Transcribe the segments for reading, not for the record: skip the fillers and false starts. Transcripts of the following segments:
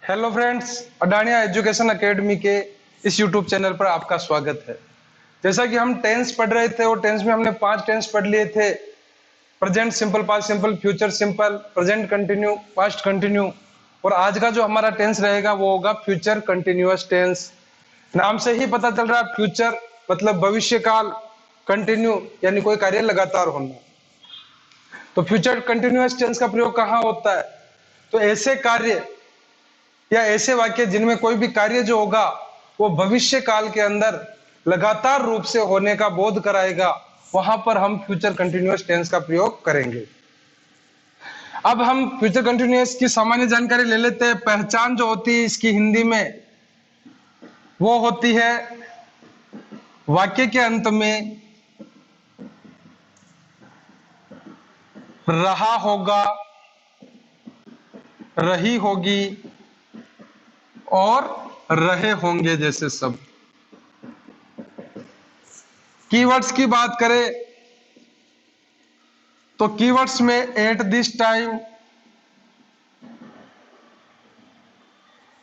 Hello friends, अडानिया education academy के इस YouTube channel पर आपका स्वागत है। जैसा कि हम टेंस पढ़ रहे थे और टेंस में हमने 5 टेंस पढ़ लिए थे। Present simple, past simple, future simple, present continue, past continue. और आज का जो हमारा टेंस रहेगा वो होगा फ्यूचर कंटिन्यूअस टेंस। नाम से ही पता चल रहा है, फ्यूचर मतलब भविष्य काल, कंटिन्यू यानी कोई कार्य लगातार होना। तो फ्यूचर कंटिन्यूअस टेंस का प्रयोग कहाँ होता है? तो ऐसे कार्य या ऐसे वाक्य जिनमें कोई भी कार्य जो होगा वो भविष्य काल के अंदर लगातार रूप से होने का बोध कराएगा, वहां पर हम फ्यूचर कंटिन्यूअस टेंस का प्रयोग करेंगे। अब हम फ्यूचर कंटिन्यूअस की सामान्य जानकारी ले लेते हैं। पहचान जो होती है इसकी हिंदी में, वो होती है वाक्य के अंत में रहा होगा, रही होगी और रहे होंगे जैसे शब्द। कीवर्ड्स की बात करें तो कीवर्ड्स में eight this time,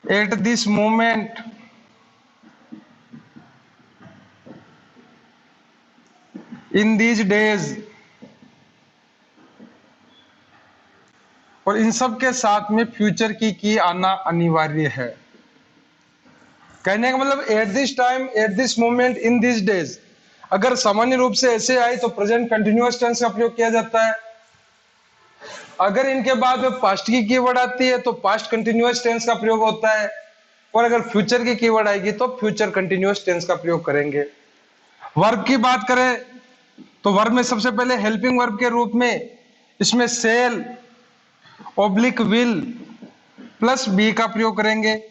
at this moment, in these days, और इन सब के साथ में फ्यूचर की आना अनिवार्य है। कहने का मतलब eight this time, at this moment, in this days अगर सामान्य रूप से ऐसे आए तो प्रेजेंट कंटिन्यूअस टेंस का प्रयोग किया जाता है। अगर इनके बाद में पास्ट की कीवर्ड आती है तो पास्ट कंटिन्यूअस टेंस का प्रयोग होता है। और अगर फ्यूचर की कीवर्ड आएगी तो फ्यूचर कंटिन्यूअस टेंस का प्रयोग करेंगे। वर्ब की बात करें तो वर्ब में सबसे पहले हेल्पिंग वर्ब के रूप में इसमें shall oblique will plus be का प्रयोग करेंगे।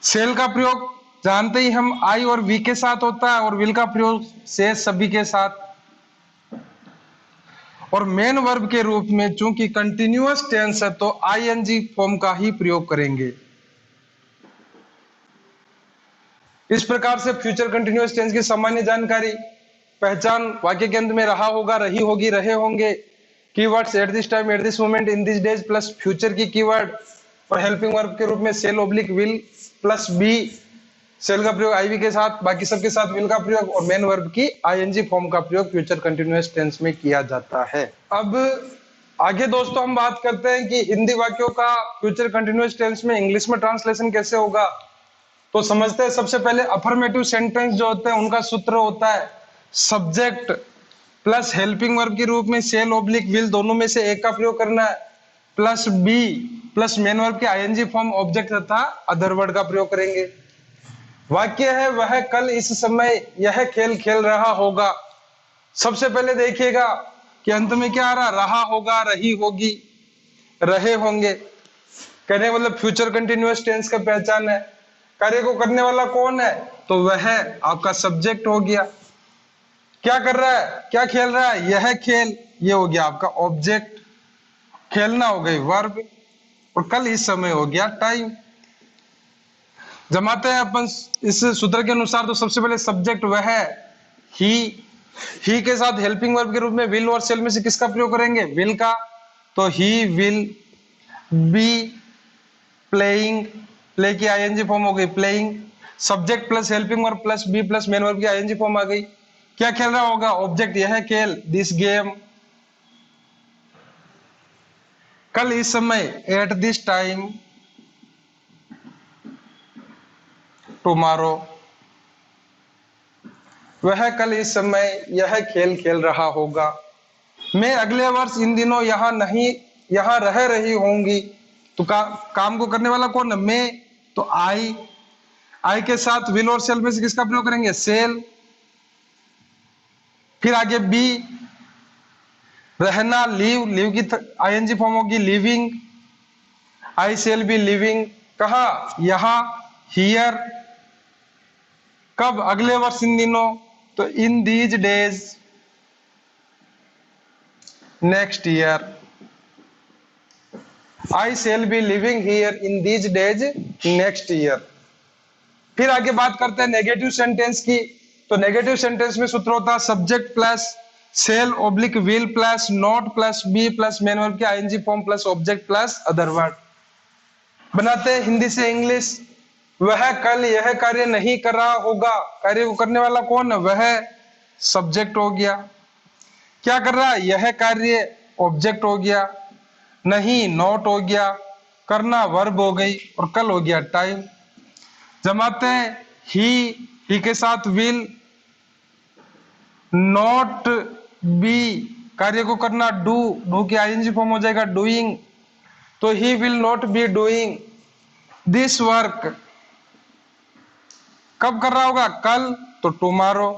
सेल का प्रयोग जानते ही हम आई और वी के साथ होता है, और विल का प्रयोग से सभी के साथ। और मेन वर्ब के रूप में चूंकि कंटिन्यूअस टेंस है तो आईएनजी फॉर्म का ही प्रयोग करेंगे। इस प्रकार से फ्यूचर कंटिन्यूअस टेंस की सामान्य जानकारी, पहचान वाक्य के अंत में रहा होगा, रही होगी, रहे होंगे, keywords at this time, at this moment, in this days plus future की कीवर्ड, और हेल्पिंग वर्ब के रूप में shall oblique will plus be, shall का प्रयोग आईवी के साथ, बाकी सबके साथ विल का प्रयोग, और मेन वर्ब की आईएनजी फॉर्म का प्रयोग फ्यूचर कंटिन्यूअस टेंस में किया जाता है। अब आगे दोस्तों हम बात करते हैं कि हिंदी वाक्यों का फ्यूचर कंटिन्यूअस टेंस में इंग्लिश में ट्रांसलेशन कैसे होगा। तो समझते हैं। सबसे पहले अफर्मेटिव सेंटेंस जो होते हैं उनका सूत्र होता है सब्जेक्ट प्लस हेल्पिंग वर्ब के रूप में सेल ओब्लिक विल, दोनों में से एक का प्रयोग करना है, plus be plus main verb के आईएनजी फॉर्म ऑब्जेक्ट तथा अदर वर्ड का प्रयोग करेंगे। वाक्य है वह कल इस समय यह खेल खेल रहा होगा। सबसे पहले देखिएगा कि अंत में क्या आ रहा, रहा होगा, रही होगी, रहे होंगे। कहने मतलब फ्यूचर कंटिन्यूअस टेंस का पहचान है। कार्य को करने वाला कौन है? तो वह आपका सब्जेक्ट हो गया। क्या कर रहा है, क्या खेल रहा है, यह खेल, ये हो गया आपका ऑब्जेक्ट। खेलना हो गई वर्ब, और कल इस समय हो गया टाइम। जमाते हैं अपन इस सूत्र के अनुसार। तो सबसे पहले सब्जेक्ट वह ही के साथ हेल्पिंग वर्ब के रूप में विल और सेल में से किसका प्रयोग करेंगे? विल का। तो he will be playing, play की आईएनजी फॉर्म हो गई playing. Subject plus helping verb plus be plus main verb की आईएनजी फॉर्म आ गई। क्या खेल रहा होगा? ऑब्जेक्ट यह खेल, दिस गेम। कल इस समय, एट दिस टाइम, टुमारो। वह कल इस समय यह खेल खेल रहा होगा। मैं अगले वर्ष इन दिनों यहां नहीं, यहां रह रही होंगी। तो काम को करने वाला कौन है? मैं। तो आई के साथ विल और सेल में से किसका प्रयोग करेंगे? सेल। फिर आगे बी रहना, लीव की आईएनजी फॉर्म होगी living. I shall be living. कहा? यहां, हियर। कब? अगले वर्ष इन दिनों। तो in these days, next year. I shall be living here in these days, next year. फिर आगे बात करते हैं नेगेटिव सेंटेंस की। तो नेगेटिव सेंटेंस में सूत्र होता है subject plus shall oblique will plus not plus be plus main verb की ING form plus object plus other word. बनाते हैं हिंदी से इंग्लिश। वह कल यह कार्य नहीं कर रहा होगा, कार्य को करने वाला कौन है, वह सब्जेक्ट हो गया। क्या कर रहा है, यह कार्य ऑब्जेक्ट हो गया, नहीं नॉट हो गया, करना वर्ब हो गई, और कल हो गया टाइम। जमाते हैं ही के साथ विल, नॉट बी कार्य को करना डू की आईएनजी फॉर्म हो जाएगा डूइंग, तो he will not B doing this work. कब कर रहा होगा, कल, तो tomorrow.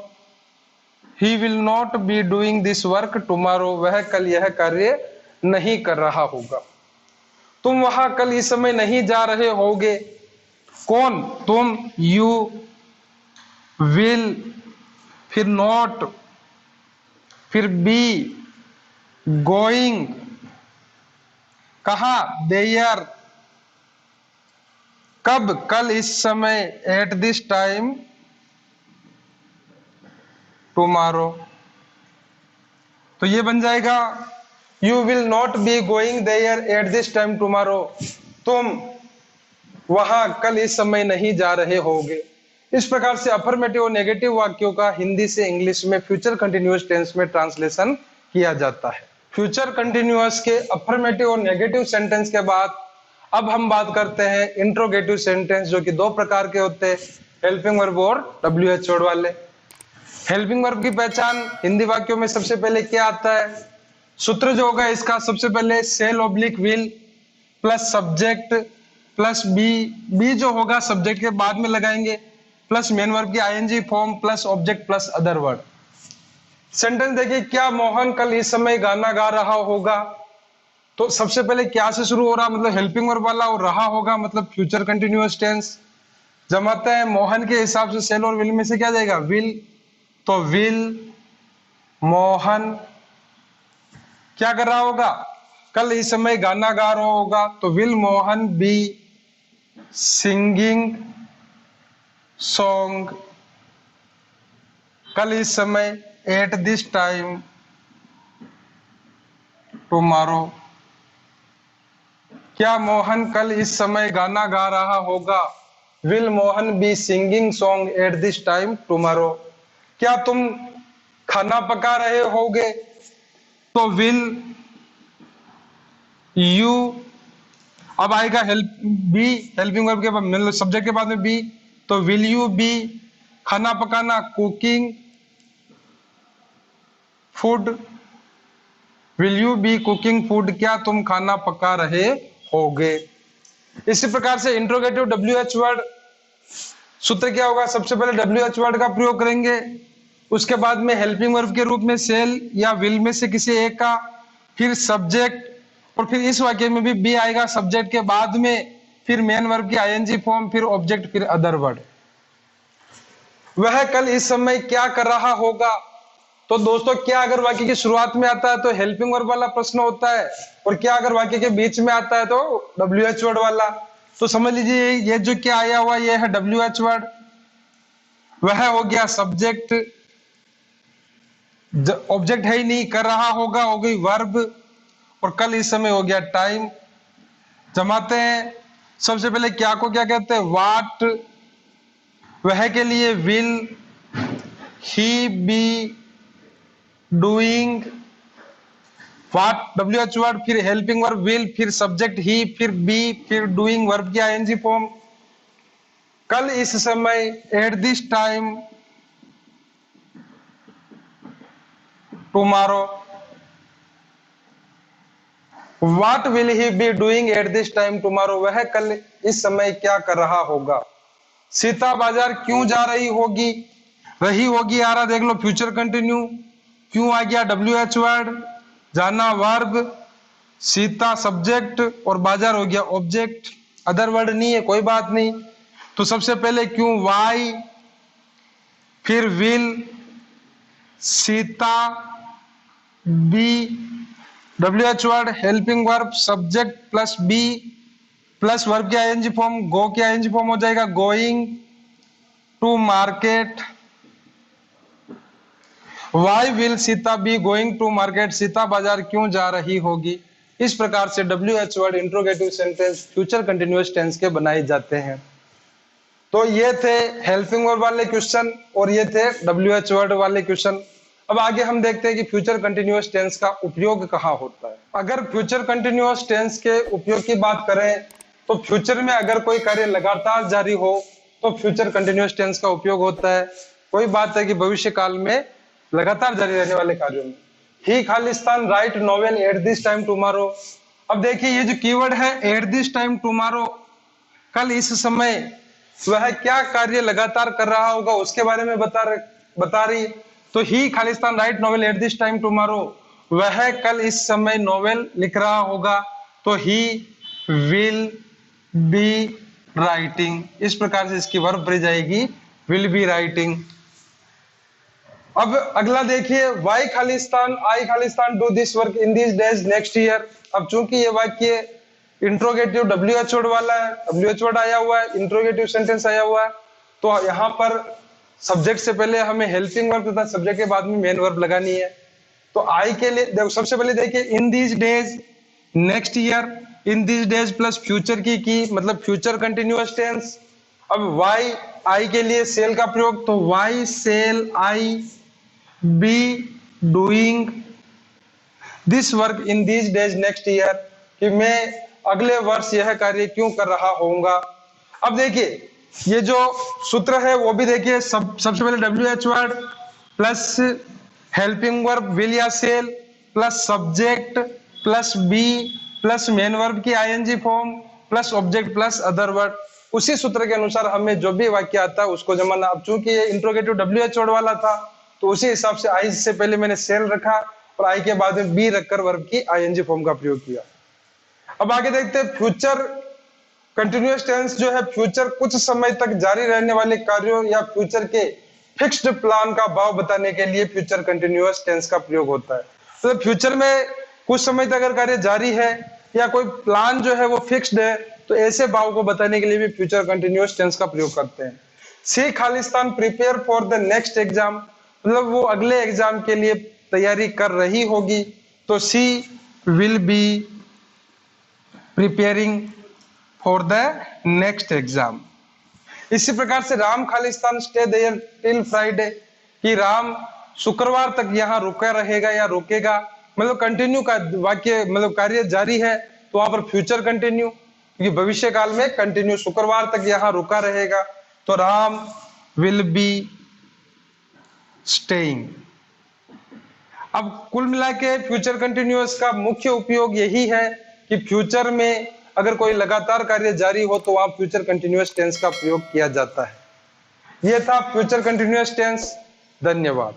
He will not B doing this work tomorrow, वह कल यह कार्य नहीं कर रहा होगा। तुम वहां कल इस समय नहीं जा रहे होगे, कौन, तुम, यू, विल, फिर नॉट, फिर बी गोइंग, कहा, देयर, कब, कल इस समय, एट दिस टाइम, टुमारो। तो ये बन जाएगा you will not be going there at this time tomorrow, तुम वहां कल इस समय नहीं जा रहे होगे। इस प्रकार से अफर्मेटिव और नेगेटिव वाक्यों का हिंदी से इंग्लिश में फ्यूचर कंटिन्यूअस टेंस में ट्रांसलेशन किया जाता है। फ्यूचर कंटिन्यूअस के अफर्मेटिव और नेगेटिव सेंटेंस के बाद अब हम बात करते हैं इंट्रोगेटिव सेंटेंस, जो कि दो प्रकार के होते हैं, हेल्पिंग वर्ब और WH वर्ड वाले। हेल्पिंग वर्ब की पहचान हिंदी वाक्यों में सबसे पहले क्या आता है, सूत्र जो होगा इसका, सबसे पहले shall oblique will plus subject plus be जो होगा सब्जेक्ट के बाद में लगाएंगे, प्लस मेन वर्ब की ING form plus object plus other word. Sentence देखिए, क्या मोहन कल इस समय गाना गा रहा होगा, तो सबसे पहले क्या से शुरू हो रहा, मतलब हेल्पिंग वर्ब वाला, और रहा होगा मतलब फ्यूचर कंटिन्यूअस टेंस। जमाते हैं मोहन के हिसाब से सेल और विल में से क्या जाएगा, विल, तो विल मोहन क्या कर रहा होगा, कल इस समय गाना गा रहा होगा, तो will Mohan be singing song, कल इस समय, एट दिस टाइम टुमारो। क्या मोहन कल इस समय गाना गा रहा होगा, will Mohan be singing song eight this time tomorrow. क्या तुम खाना पका रहे होगे, तो विल यू, अब आएगा हेल्प बी, हेल्पिंग वर्ब के बाद मतलब सब्जेक्ट के बाद में बी, तो विल यू बी खाना पकाना, cooking food, will you be cooking food, क्या तुम खाना पका रहे होगे। इसी प्रकार से इंट्रोगेटिव WH वर्ड, सूत्र क्या होगा, सबसे पहले WH वर्ड का प्रयोग करेंगे, उसके बाद में हेल्पिंग वर्ब के रूप में सेल या विल में से किसी एक का, फिर सब्जेक्ट, और फिर इस वाक्य में भी बी आएगा सब्जेक्ट के बाद में, फिर मेन वर्ब की आईएनजी फॉर्म, फिर ऑब्जेक्ट, फिर अदर वर्ड। वह कल इस समय क्या कर रहा होगा, तो दोस्तों क्या अगर वाक्य की शुरुआत में आता है तो हेल्पिंग वर्ब वाला प्रश्न होता है, और क्या अगर वाक्य के बीच में आता है तो WH वर्ड वाला। तो समझ लीजिए ये जो क्या आया हुआ ये है WH वर्ड, वह हो गया सब्जेक्ट, ऑब्जेक्ट है ही नहीं, कर रहा होगा हो गई वर्ब, और कल इस समय हो गया टाइम। जमाते हैं सबसे पहले क्या को क्या कहते हैं, वाट, वह के लिए will, he be doing, what WH word, फिर हेल्पिंग वर्ब विल, फिर सब्जेक्ट ही, फिर बी, फिर डूइंग वर्ब की आईएनजी फॉर्म, कल इस समय, at this time tomorrow. What will he be doing at this time tomorrow? वह कल इस समय क्या कर रहा होगा। सीता बाजार क्यों जा रही होगी, रही होगी आ रहा, देख लो फ्यूचर कंटिन्यू, क्यों आ गया WH वर्ड, जाना वर्ब, सीता सब्जेक्ट, और बाजार हो गया ऑब्जेक्ट, अदर वर्ड नहीं है, कोई बात नहीं। तो सबसे पहले क्यों, वाई, फिर will, Sita, be, WH word, helping verb, subject plus be plus verb की आईएनजी फॉर्म, गो की आईएनजी फॉर्म हो जाएगा going to market. Why will Sita be going to market, Sita बाजार क्यों जा रही होगी। इस प्रकार से WH word interrogative sentence future continuous tense के बनाए जाते हैं। तो ये थे हेल्पिंग वर्ब वाले क्वेश्चन और ये थे WH वर्ड वाले क्वेश्चन। अब आगे हम देखते हैं कि फ्यूचर कंटिन्यूअस टेंस का उपयोग कहाँ होता है। अगर फ्यूचर कंटिन्यूअस टेंस के उपयोग की बात करें तो फ्यूचर में अगर कोई कार्य लगातार जारी हो तो फ्यूचर कंटिन्यूअस टेंस का उपयोग होता है। कोई बात है कि भविष्य काल में लगातार जारी रहने वाले कार्यों में। ही खालिस्तान write novel at this time tomorrow. अब देखिए ये जो कीवर्ड है एट दिस टाइम टुमारो, कल इस समय वह क्या कार्य लगातार कर रहा होगा उसके बारे में बता रही। तो ही खालिस्तान write novel at this time tomorrow, वह कल इस समय नोवेल लिख रहा होगा। तो ही विल बी राइटिंग, इस प्रकार से इसकी वर्ब फ्रेज आएगी विल बी राइटिंग। अब अगला देखिए why Khalistan I Khalistan do this work in this days next year. अब चूंकि ये वाक्य इंट्रोगेटिव WH वर्ड वाला है, WH वर्ड आया हुआ है, इंट्रोगेटिव सेंटेंस आया हुआ है, तो यहाँ पर सब्जेक्ट से पहले हमें हेल्पिंग वर्ब तथा सब्जेक्ट के बाद में मेन वर्ब लगानी है। तो आई के लिए देखो सबसे पहले देखिए in this days next year, in this days plus future की मतलब फ्यूचर कंटिन्यूअस टेंस। अब वाई आई के लिए सेल का प्रयोग, तो why shall I be doing this work in this days next year, कि मैं अगले वर्ष यह कार्य क्यों कर रहा होऊंगा। अब देखिए ये जो सूत्र है वो भी देखिए सबसे पहले WH word plus helping verb will या shall plus subject plus be plus main verb की ING form plus object plus other word. उसी सूत्र के अनुसार हमें जो भी वाक्य आता है उसको जमाना। अब चूंकि ये इंट्रोगेटिव WH वर्ड वाला था तो उसी हिसाब से आई से पहले मैंने सेल रखा और आई के बाद में बी रखकर वर्ब की ING फॉर्म का प्रयोग किया। अब आगे देखते हैं फ्यूचर कंटिन्यूअस टेंस जो है फ्यूचर कुछ समय तक जारी रहने वाले कार्यों या फ्यूचर के फिक्स्ड प्लान का भाव बताने के लिए फ्यूचर कंटिन्यूअस टेंस का प्रयोग होता है। तो फ्यूचर में कुछ समय तक अगर कार्य जारी है या कोई प्लान जो है वो फिक्स्ड है तो ऐसे भाव को बताने के लिए भी फ्यूचर कंटिन्यूअस टेंस का प्रयोग करते हैं। सी खालिस्तान prepare for the next exam, मतलब वो अगले एग्जाम के लिए तैयारी कर रही होगी। तो she will be preparing for the next exam. इसी प्रकार से राम खालिस्तान स्टे देयर टिल फ्राइडे, कि राम शुक्रवार तक यहाँ रुका रहेगा या रुकेगा, मतलब कंटिन्यू का वाक्य मतलब कार्य जारी है तो वहां पर फ्यूचर कंटिन्यू, क्योंकि भविष्य काल में कंटिन्यू शुक्रवार तक यहाँ रुका रहेगा। तो राम विल बी स्टेइंग। अब कुल मिला के फ्यूचर कंटिन्यूअस का मुख्य उपयोग यही है कि फ्यूचर में अगर कोई लगातार कार्य जारी हो तो वहां फ्यूचर कंटिन्यूअस टेंस का प्रयोग किया जाता है। यह था फ्यूचर कंटिन्यूअस टेंस। धन्यवाद।